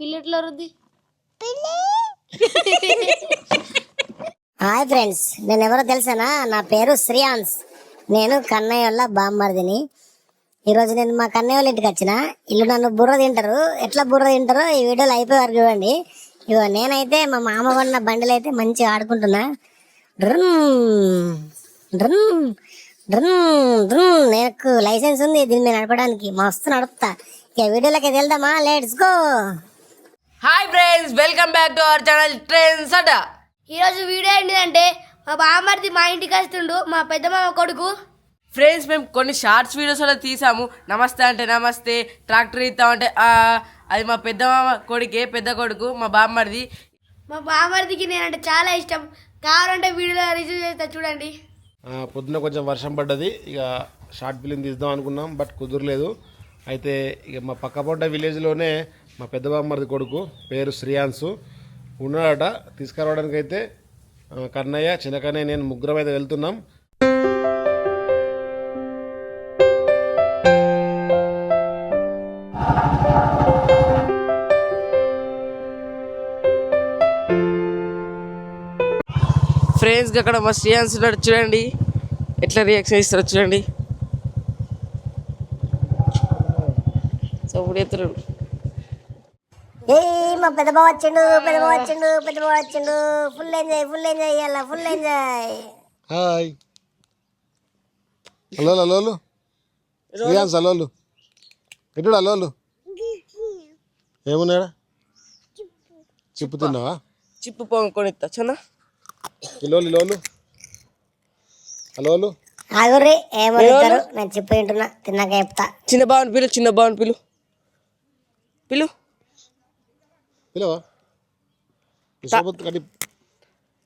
పిల్లట్లో రుద్ది hi friends, నేను ఎవరో తెలుసానా? నా పేరు శ్రీయాన్స్. నేను కన్నయ్య వాళ్ళ బామ్మర్దిని. ఈరోజు నేను మా కన్నయ్య వాళ్ళ ఇంటికి వచ్చిన. ఇల్లు నన్ను బుర్ర తింటారు. ఎట్లా బుర్ర తింటారో ఈ వీడియోలో అయిపోయే వరకు చూడండి. ఇగో నేనైతే మా మామ కొన్న బండిలో అయితే మంచిగా ఆడుకుంటున్నా. Drum drum drum drum. నాకు లైసెన్స్ ఉంది దీన్ని మీద నడపడానికి, మస్తు నడుపుతా. ఇక వీడియోలోకి వెళ్దామా? Let's go. Hi friends, welcome back to our channel trends అట. ఈరోజు వీడియో ఏంటిదంటే మా బామ్మర్ది మా ఇంటికి వస్తుండు, మా పెద్ద మామ కొడుకు. ఫ్రెండ్స్, మేము కొన్ని షార్ట్స్ వీడియోస్ కూడా తీసాము. నమస్తే అంటే నమస్తే, ట్రాక్టర్ ఇస్తామంటే అది మా పెద్ద మామ కొడుకే, పెద్ద కొడుకు మా బామ్మర్ది. మా బామ్మర్దికి నేనంటే చాలా ఇష్టం. కావాలంటే వీడియోలో రిసీవ్ చేస్తా చూడండి. పొద్దున కొంచెం వర్షం పడ్డది, ఇక షార్ట్ ఫిలిం తీద్దాం అనుకున్నాం, బట్ కుదరలేదు. అయితే ఇక మా పక్కపొంట విలేజ్లోనే మా పెద్ద బామ్మర్ది కొడుకు పేరు శ్రీయాన్సు ఉన్నాడట. తీసుకురావడానికి అయితే కన్నయ్య, చిన్న కన్నయ్య, నేను ముగ్గురం అయితే వెళ్తున్నాం. ఫ్రెండ్స్, అక్కడ మా శ్రీయాన్స్ ఉన్నాడు, చూడండి ఎట్లా రియాక్షన్ ఇస్తారో చూడండి. సో ఇప్పుడు ఎత్తున్నాడు. ఏ మా పెద్ద బావ వచ్చిండు, పెద్ద బావ వచ్చిండు, పెద్ద బావ వచ్చిండు. ఫుల్ ఎంజాయ్, ఫుల్ ఎంజాయ్ ఇయ్యాల, ఫుల్ ఎంజాయ్. హాయ్ హలో హలోలు శ్రీయాన్స్, హలోలు ఎటుడు హలోలు ఏమున్నాడా? చిప్పు తిన్నావా? చిప్పు పొంగుకొని ఇస్తా చిన్న లోలు లోలు హలోలు. ఆగుర్రి, ఏమడుగుతారు? నేను చెప్పి వింటున్నా, తిన్నాక చెప్తా. చిన్న బావని పిలు, చిన్న బావని పిలు పిలు పిలవా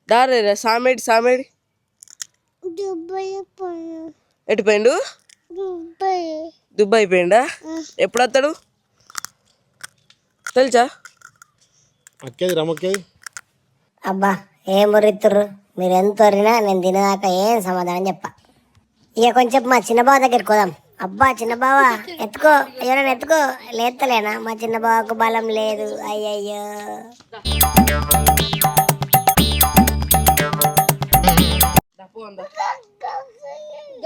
దారే సామేడి సామేడి ఎటు పోయిండు? దుబాయ్ పోయిండా? ఎప్పుడు వస్తాడు తెలుసా? అక్కేది రమక్కేది. అబ్బా, ఏం మురిత్తుర్రు మీరు? ఎంత వరినా నేను తినేదాకా ఏం సమాధానం చెప్ప. ఇక కొంచెం మా చిన్న బావ దగ్గరికి పోదాం. అబ్బా చిన్న బావ ఎత్తుకో, ఎవరైనా ఎత్తుకో. లేత్తలేనా? మా చిన్న బావకు బలం లేదు. అయ్యయ్యో.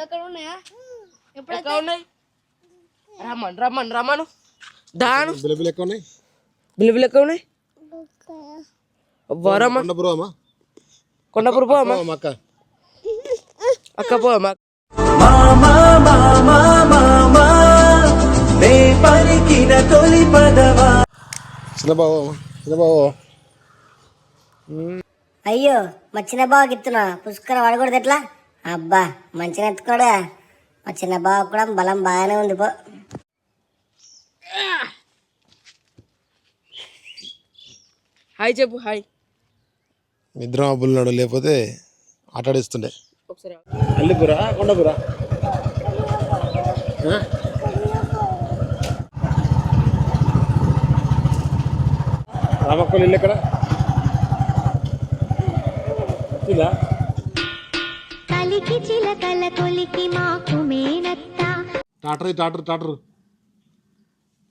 అక్కడ ఉన్నాయా? ఎక్కడ ఉన్నాయి? రమ్మను రమ్మను రమ్మను దాను బిలబిలు ఎక్కువ ఉన్నాయి, బిల్లుబిల్లు ఎక్కడ ఉన్నాయి? వరమ్మా కొండపురమా, కొండపూర్ పోవమ్మా, అక్క అక్క పోవమ్మా. చిన్న బావ, చిన్న బావ. అయ్యో, మా చిన్న బావకి ఇస్తున్నా పుష్కర వాడకూడదు ఎట్లా? అబ్బా మంచిగా ఎత్తుకోడా. మా చిన్న బావ కూడా బలం బాగానే ఉంది పో. హాయ్ చెప్పు, హాయ్. నిద్ర అబ్బులున్నాడు, లేకపోతే ఆటాడిస్తుండే. ఒకసారి అల్లిపురా, కొండపురా. రామక్కలు ఇల్లు ఎక్కడ? ఇలా కలికి చిలకల కొలికి మాకు మేనత్త. టాటర్ టాటర్ టాటర్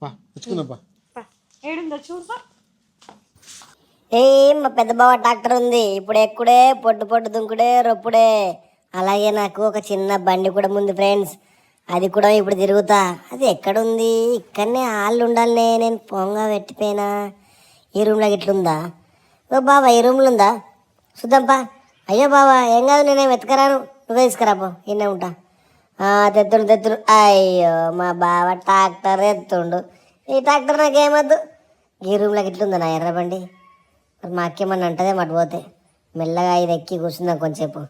పా తెచ్చుకుందాం. ఏం మా పెద్ద బావ ట్రాక్టర్ ఉంది. ఇప్పుడు ఎక్కుడే, పొట్టు పొట్టు దుంకుడే, రొప్పుడే. అలాగే నాకు ఒక చిన్న బండి కూడా ఉంది ఫ్రెండ్స్. అది కూడా ఇప్పుడు తిరుగుతా. అది ఎక్కడుంది? ఇక్కడనే హాళ్ళు ఉండాలనే. నేను పొంగ పెట్టిపోయినా. ఈ రూమ్లో ఇట్లుందా? ఓ బావా, ఈ రూమ్లో ఉందా? చూద్దాంపా. అయ్యో బావా, ఏం కాదు, నేనేం వెతకరాను, నువ్వే తీసుకురాపో, ఇన్నే ఉంటా. తెత్తుడు తెత్తుడు. అయ్యో మా బావ ట్రాక్టర్ ఎత్తుండు. ఈ ట్రాక్టర్ నాకేమద్దు. ఈ రూమ్లోకి ఇట్లుందా నా ఎర్రబండి? మరి మా అక్కేమన్నా అంటదే మటు పోతే. మెల్లగా ఇది ఎక్కి కూర్చుందాం కొంచెంసేపు.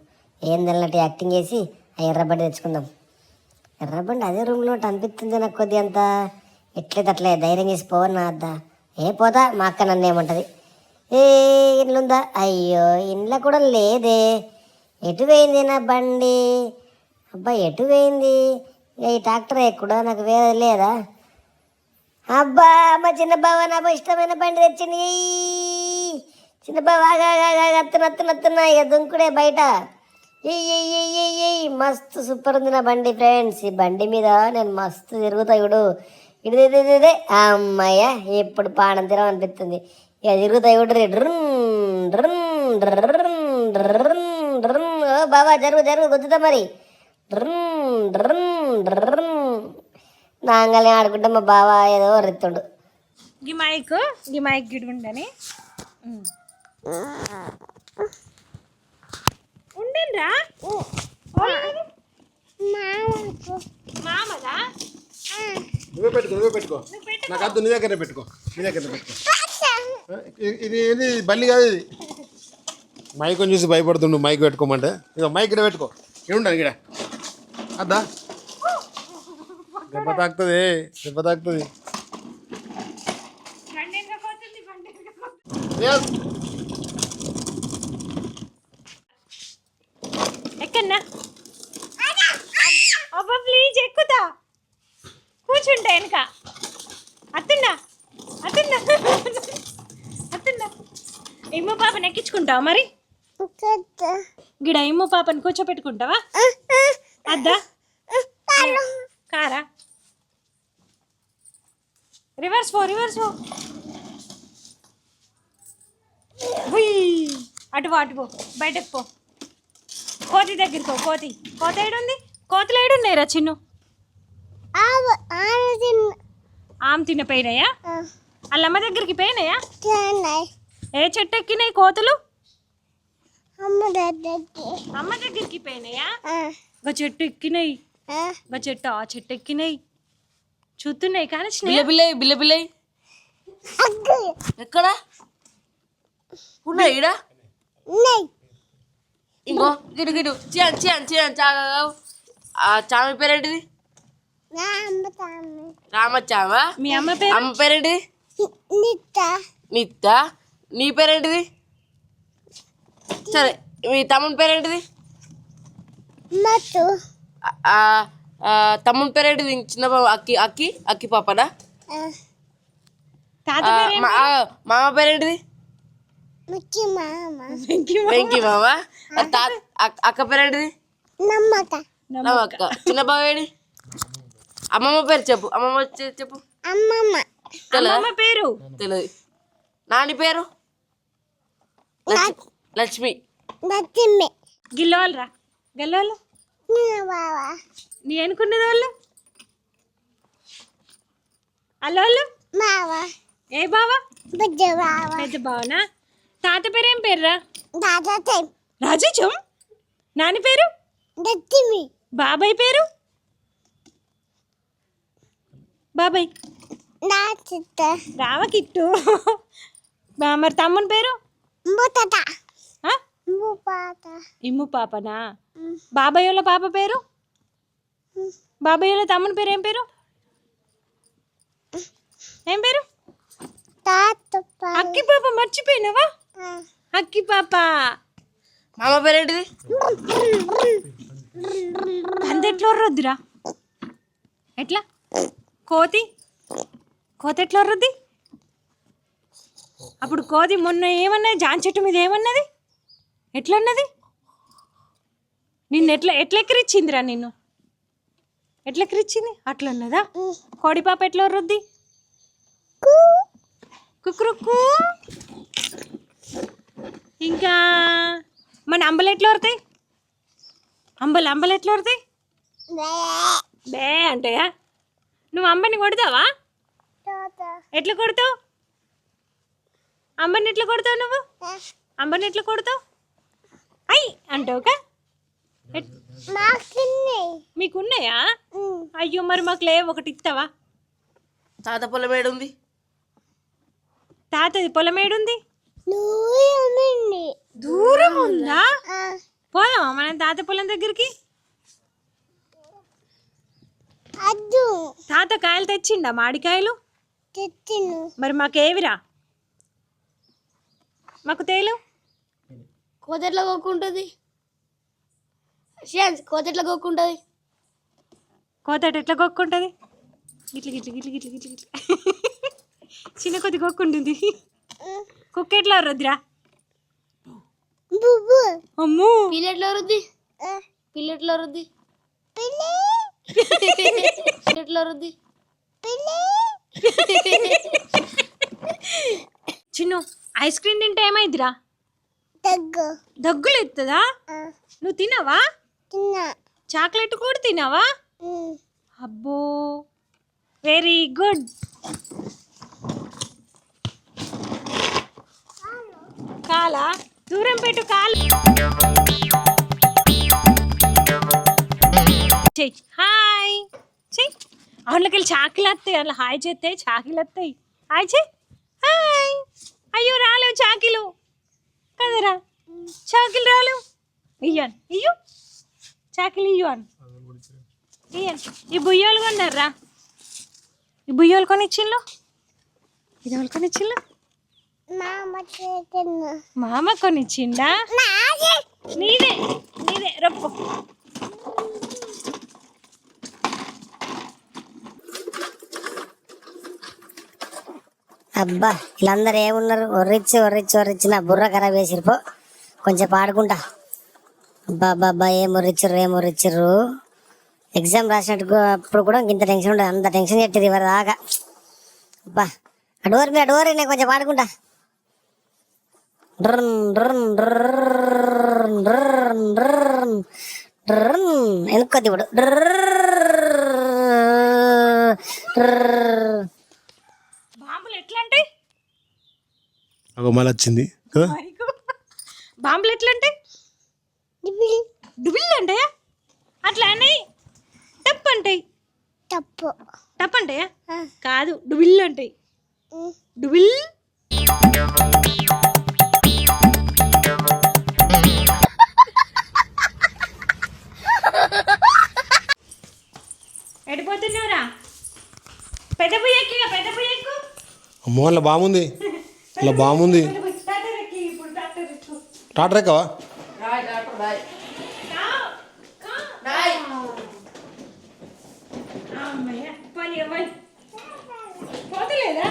ఏం తెలినట్టు యాక్టింగ్ చేసి ఆ ఎర్రబండి తెచ్చుకుందాం. ఎర్రబండి అదే రూమ్లో అనిపిస్తుంది నాకు కొద్ది అంత. ఎట్లయితే అట్లే ధైర్యం చేసి పోవని నా అద్దా. ఏ పోతా, మా అక్క నన్ను ఏమంటది. ఏ ఇండ్లుందా? అయ్యో ఇంట్లో కూడా లేదే. ఎటు పోయింది నా బండి? అబ్బా ఎటు పోయింది? ఈ ట్రాక్టర్ ఎక్కుడా నాకు వేరే లేదా? అబ్బా మా చిన్న బావ నాకు ఇష్టమైన బండి తెచ్చింది. చిన్న బావ అత్తున్నా ఇక దుంకుడే బయట. మస్తు సూపర్ ఉంది నా బండి ఫ్రెండ్స్. ఈ బండి మీద నేను మస్తు తిరుగుతా. ఇప్పుడు ఇదే అమ్మయ్య ఇప్పుడు పానం తిరం అనిపిస్తుంది. ఇక తిరుగుతాయి కూడా బాబా జరుగు గుద్దుతా మరి నాంగల్ని ఆడుకుంటే మా బావ ఏదో రెత్తుడు. గీ మైక్ గిడుండని ఉండండిరా. మామదా నువ్వే పెట్టుకో నాకు అద్దు, నీ దగ్గరనే పెట్టుకో. ఇది ఏంది బల్లి కాదు, ఇది మైక్ చూసి భయపడుతుండు. మైక్ పెట్టుకోమంటే ఇక మైక్ ఇక్కడ పెట్టుకో. ఏముండదు ఇక్కడ అద్దా, దెబ్బ తాకుతుంది. ఎక్కన్నా అబ్బా ప్లీజ్ ఎక్కుతా కూర్చుంటా వెనక. అత్తున్నా ఇమ్మ పాపని ఎక్కించుకుంటావా మరి? గిడ ఇమ్మ పాపని కూర్చోపెట్టుకుంటావా? అద్దా కారా రివర్స్ పో అటు పో బయటకు పో. కోతి దగ్గరికి పో. కోతి ఏడుంది? కోతులు ఏడున్నాయిరా చిన్ను? ఆమె తిన్న పోయినాయా? అల్లమ్మ దగ్గరికి పోయినాయా? ఏ చెట్టు ఎక్కినాయి కోతులు? అమ్మ దగ్గరికి పోయినాయా? ఒక చెట్టు ఎక్కినాయి. ఒక చెట్టు ఆ చెట్టు ఎక్కినాయి చూస్తున్నాయి కానీ బిల్లబిల్లై ఎక్కడ ఉన్నాయి? ఈడ ఇంకో గిడు చామ పేరేంటిది? రామచామా. మీ అమ్మ పేరు? అమ్మ పేరేంటిది? నిత్త. నీ పేరేంటిది? సరే మీ తమ్ముని పేరేంటిది? తమ్ముని పేరేంటిది? చిన్న బాబు అక్కి పాపనా? మామ పేరేంటిది? వెంకి మామ. అక్క పేరేంటిది? నమ్మక్క. చిన్న బాబు ఏడి? అమ్మమ్మ పేరు చెప్పు. చెప్పు. అమ్మమ్మ పేరు తెలియదు. నాని పేరు? లక్ష్మి. గిల్లవాళ్ళరా గెల్లవాళ్ళు నీ అనుకున్నది వాళ్ళు అల్లోళ్ళు ఏ బావా? పెద్ద బావనా? తాత పేరు ఏం పేరురా? రాజుచం. నాని పేరు? బాబాయ్ పేరు? బాబాయ్ రావకిట్టు. మరి తమ్ముని పేరు? ఇమ్ము పాపనా? బాబాయ్ వాళ్ళ పాప పేరు? బాబాయ్ వాళ్ళ తమ్ముని పేరు ఏం పేరు? అక్కి పాప. మర్చిపోయినావా? అక్కి పాప. మామ పేరేంటిది? అంత ఎట్లా వరొద్దురా? ఎట్లా? కోతి ఎట్లా వరొద్ది? అప్పుడు కోతి మొన్న ఏమన్నది? జాన్ చెట్టు మీద ఏమన్నది? ఎట్లన్నది? నిన్ను ఎట్లా ఎక్కిరిచ్చిందిరా? నిన్ను ఎట్లా ఎక్కిరిచ్చింది? అట్లా అన్నదా? కోడి పాప ఎట్లా వరొద్ది? కుక్రుక్కు. ఇంకా మన అంబలు ఎట్లా వరుతాయి? అంబలు ఎట్లా వరుతాయి? బే అంటాయా? నువ్వు అంబని కొడతావా? ఎట్లా కొడతావు? అంబని ఎట్లా కొడతావు నువ్వు? అంబని ఎట్లా కొడతావు? అయ్యి అంటావుకా? మీకున్నాయా? అయ్యో మరి మాకు లేవు. ఒకటి ఇస్తావా? తాత పొలం ఏడుంది? తాతది పొలం ఏడుంది? దూరం ఉందా? పోదామా మనం తాత పొలం దగ్గరికి? తాత కాయలు తెచ్చిండా? మామిడికాయలు మరి మాకేవిరా? మాకు తేలు. కోత ఎట్లా కొక్కుంటుంది? కోత ఎట్లా కొక్కుంటుంది? కోతట ఎట్లా కొక్కుంటుంది? గిట్ల చిన్న కొద్ది కొక్కుంటుంది. కుక్క ఎట్లా వరొద్దురా? అమ్మో పిల్ల ఎట్లా వరుద్ది? ఎట్లా వరుద్ది? చిన్ను ఐస్ క్రీమ్ తింటే ఏమైందిరా? దగ్గులు ఎత్తుందా? నువ్వు తినవా? చాక్లెట్ కూడా తినవా? అబ్బో వెరీ గుడ్. కాలా దూరం పెట్టు కాలు. చెయ్యి హాయ్ చెయ్యి. అందులోకి చాకిలు వస్తాయి, అందులో హాయ్ చేస్తాయి చాకిలు వస్తాయి. హాయ్ చెయ్యి హాయ్. అయ్యో రాలేవు చాకిలు కదరా, చాకిలు రాలేవు. ఇయ్యాను ఇయ్యు చాకిలు ఇయ్యాను ఇయ్యాను. ఈ బుయ్యోలు కొన్నారా? ఈ బుయ్యోలు కొనిచ్చిళ్ళు. ఇది ఎవరు కొనిచ్చిళ్ళు? మామ కొనిచ్చిండా? నీదే నీదే రొప్పు. అబ్బా వీళ్ళందరూ ఏమున్నారు, ఒర్రిచ్చి ఒర్రిచ్చి ఒర్రిచ్చి నా బుర్ర ఖరాబ్ చేసిరిపో. కొంచెం పాడుకుంటా. అబ్బా అబ్బా ఏం ఒర్రిచ్చిర్రు. ఎగ్జామ్ రాసినట్టు అప్పుడు కూడా ఇంత టెన్షన్ ఉండదు, అంత టెన్షన్ పెట్టింది ఇవరి దాకా. అబ్బా అడోరు నేను కొంచెం పాడుకుంటా. డ్రన్ డ్రన్ డ్రన్ డ్రన్ డ్రన్ డ్రన్ వెనుకొద్ది ఇప్పుడు. బాంబులు ఎట్లా అంటే మళ్ళీ వచ్చింది కదా. బాంబులు ఎట్లా అంటే డుబిల్ అంటే అట్లా అని టప్ అంటాయి. టప్ అంటే కాదు, డుబిల్ అంటాయి. డుబిల్. ఎడిపోతున్నారా? పెద్ద పుయ్యకి పెద్ద పుయ్యకు. అమ్మో అలా బాగుంది, అలా బాగుంది. టాటర్ ఎక్కవా? పోతలేదా?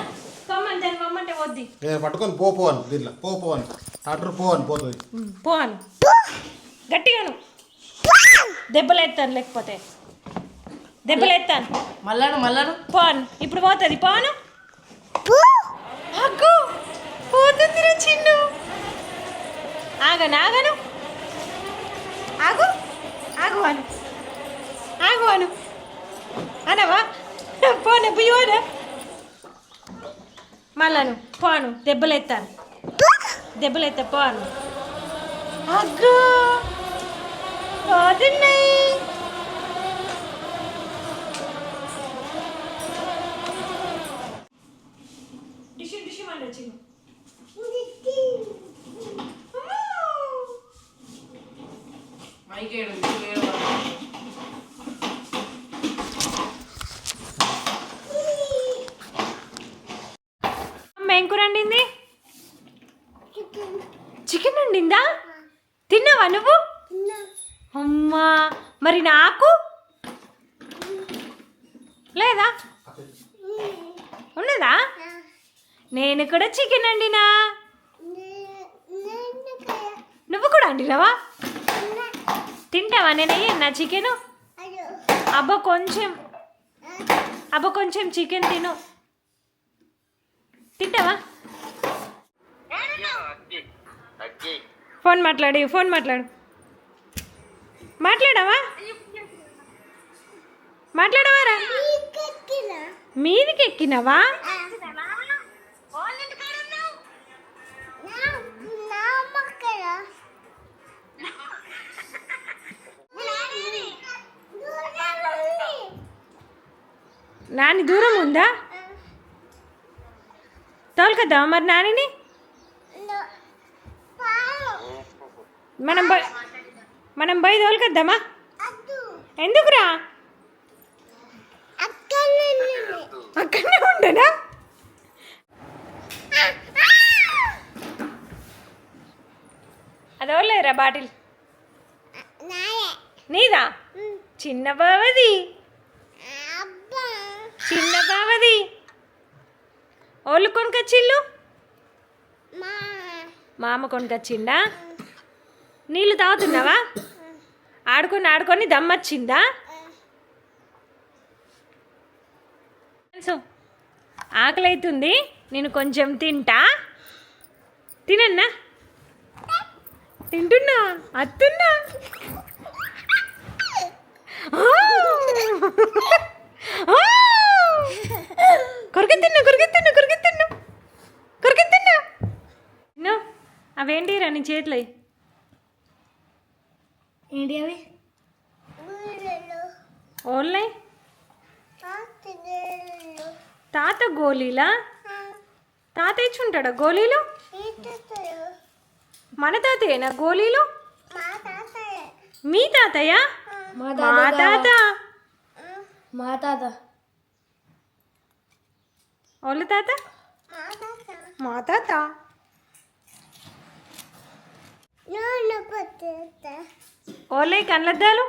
పొమ్మని దాన్ని పొమ్మంటే వద్ది. పట్టుకొని పోను దీంట్లో పోను టాటర్ పోను పోతుంది. పోను గట్టిగాను దెబ్బలు ఎత్తాను, లేకపోతే దెబ్బలు ఎత్తాను. మళ్ళాను పోను ఇప్పుడు పోతుంది. పోను అగ్గు పోతుంది రా చిన్ను. ఆగను ఆగను ఆగు ఆగు అను ఆగు అను అనవా? పోను పుయ్యోనా మళ్ళాను పోను దెబ్బలు ఎత్తా పోను. అగ్గు పోతున్నాయి. డిషు అని వచ్చింది. అమ్మ ఏం కూర వండింది? చికెన్ వండిందా? తిన్నావా నువ్వు? అమ్మా మరి నాకు లేదా? ఉన్నదా? నేను కూడా చికెన్ వండినా. నువ్వు కూడా వండినావా? తింటావా? నేను అయ్యన్నా చికెను. అబ్బా కొంచెం చికెన్ తిను. తింటావా? ఫోన్ మాట్లాడావా? మాట్లాడవారా? మీదికి ఎక్కినావా? నాని దూరం ఉందా? తోలుకద్దామా మరి నానిని? మనం పోయి తోలుకద్దామా? ఎందుకురా? అక్కడనే ఉండనా? అదోలేరా బాటిల్ నీదా? చిన్న బావది. ఓళ్ళు కొనుకొచ్చిళ్ళు? మామ కొనుకొచ్చిండా? నీళ్ళు తాగుతున్నావా? ఆడుకొని దమ్మొచ్చిందా? సో ఆకలి అవుతుంది, నేను కొంచెం తింటా. తినన్నా, తింటున్నా, అత్తున్నా. కొరికెత్తున్నా కొరికెత్తున్నా కొరికెత్తున్నా కొరికెత్తున్నా. అవేంటిరా నీ చేతులు? ఏంటి అవి? ఓన్లీ తాత గోళీలా? తాత ఇచ్చుంటాడా గోళీలు? మన తాతయ్యనా గోళీలు? మీ తాతయ్య? మా మా తాత. మా తాత. వాళ్ళ తాత? మా తాత. ఓలే కళ్ళద్దాలు?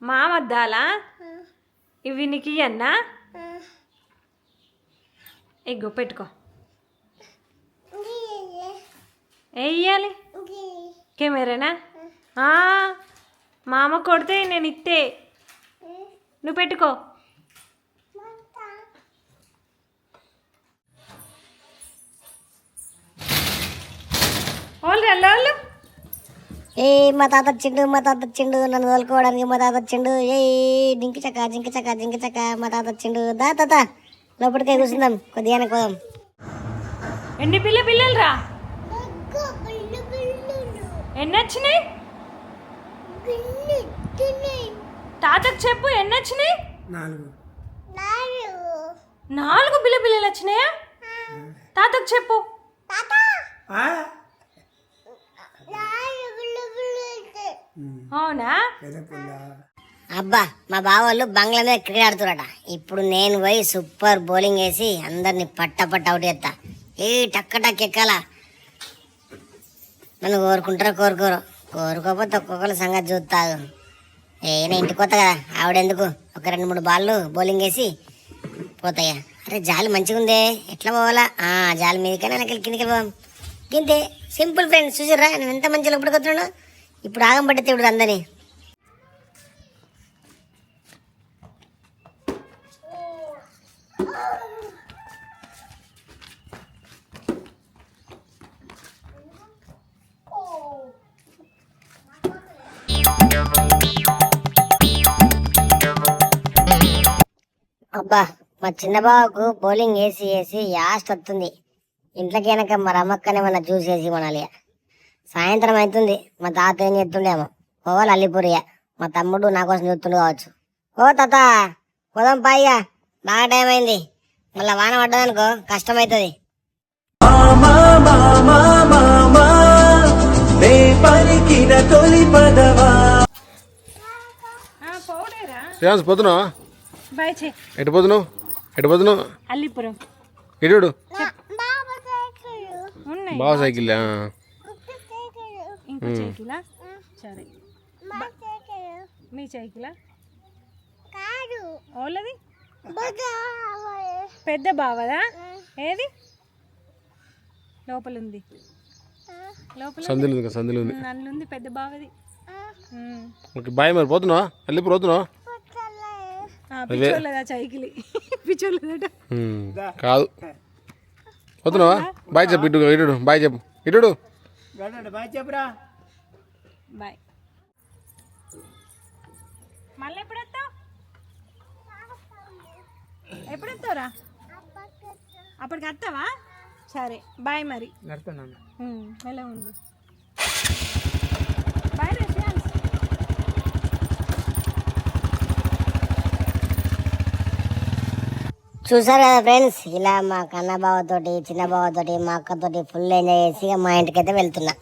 మా వద్దాలా? ఇవి నీకు ఇయ్యన్నా? ఎగ్గు పెట్టుకో. ఏ ఇయ్యాలి? కెమెరానా? మా అమ్మ కొడితే నేను ఇస్తే నువ్వు పెట్టుకో. వాళ్ళు వాళ్ళు ఏ మా తాత వచ్చిండు, మా తాత వచ్చిండు, నన్ను తోలుకోవడానికి మా తాత వచ్చిండు. ఏ జింకి చక్క జింకి చక్క జింకి చక్క మా తాత వచ్చిండు. దా తాత లోపలికే కూర్చుందాం, కొద్దిగా పోదాం. ఎన్ని పిల్లలు రా? ఎన్ని వచ్చినాయి? తాతకు చెప్పు, ఎన్ని వచ్చినాయి? 4 పిల్లలు వచ్చినాయా? తాతకు చెప్పు. అవునా? అబ్బా మా బావోళ్ళు బంగ్లా మీద క్రికెట్ ఆడుతురట. ఇప్పుడు నేను పోయి సూపర్ బౌలింగ్ వేసి అందరిని పట్ట అవుట్ చేస్తా. ఏ టక్క టక్ ఎక్కాలా. నన్ను కోరుకుంటారో కోరుకోకపోతే ఒక్కొక్కరు సంగతి చూస్తాడు. ఏనా ఇంటికి కొత్త కదా, ఆవిడెందుకు ఒక 2-3 బాళ్ళు బౌలింగ్ వేసి పోతాయా. అరే జాలి మంచిగా ఉందే, ఎట్లా పోవాలా? జాలి మీదకైనా వెనకాల కిందికి పోదాం. గింతే సింపుల్ ఫ్రెండ్స్. చూసిర్రా నేను ఎంత మంచిగా లోపలికి వస్తున్నాను. ఇప్పుడు ఆగం పట్టితే ఇప్పుడు అందరినీ. అబ్బా మా చిన్న బావకు బౌలింగ్ వేసి యాస్ట్ వస్తుంది. ఇంట్లోకి వెనక మరి అమ్మక్కనే మన జ్యూస్ వేసి కొనాలి. సాయంత్రం అవుతుంది, మా తాత ఏం చేస్తుండేమో. పోవాలి అల్లిపూరియ. మా తమ్ముడు నా కోసం చూస్తుండు కావచ్చు. ఓ తాత పోదాం పాయిగా, బాగా టైం అయింది. మళ్ళీ వాన పడ్డదనుకో కష్టమవుతుంది. శ్రీయాన్స్ పోతున్నావా? బాయ్ చే. ఎటు పోతున్నావు? అల్లిపురం. ఇటు ఉన్నాయి. బావ సైకిల్. ఇంకో సైకిలా? సరే. మీ సైకిలా? ఓలది పెద్ద బావదా? ఏది లోపల ఉంది? సందులు ఉంది. నల్లుంది పెద్ద బావది. Okay bye. మరి పోతున్నావా? అల్లిపూర్ పోతున్నావా? పిచ్చోళ్ళదా సైకిల్? పిచ్చోళ్ళదట కాదు. పోతున్నావా? బాయ్ చెప్పు. ఇటు బాయ్ చెప్పు. ఇటు బాయ్ చెప్పురా. బాయ్. మళ్ళీ ఎప్పుడు వస్తావురా? అప్పటికి వస్తావా? సరే బాయ్. మరి ఎలా ఉంది? బాయ్ రేషియాన్స్. చూసారు కదా ఫ్రెండ్స్, ఇలా మా కన్న బావతోటి చిన్న బావతోటి మా అక్కతోటి ఫుల్ ఎంజాయ్ చేసి మా ఇంటికి అయితే వెళ్తున్నా.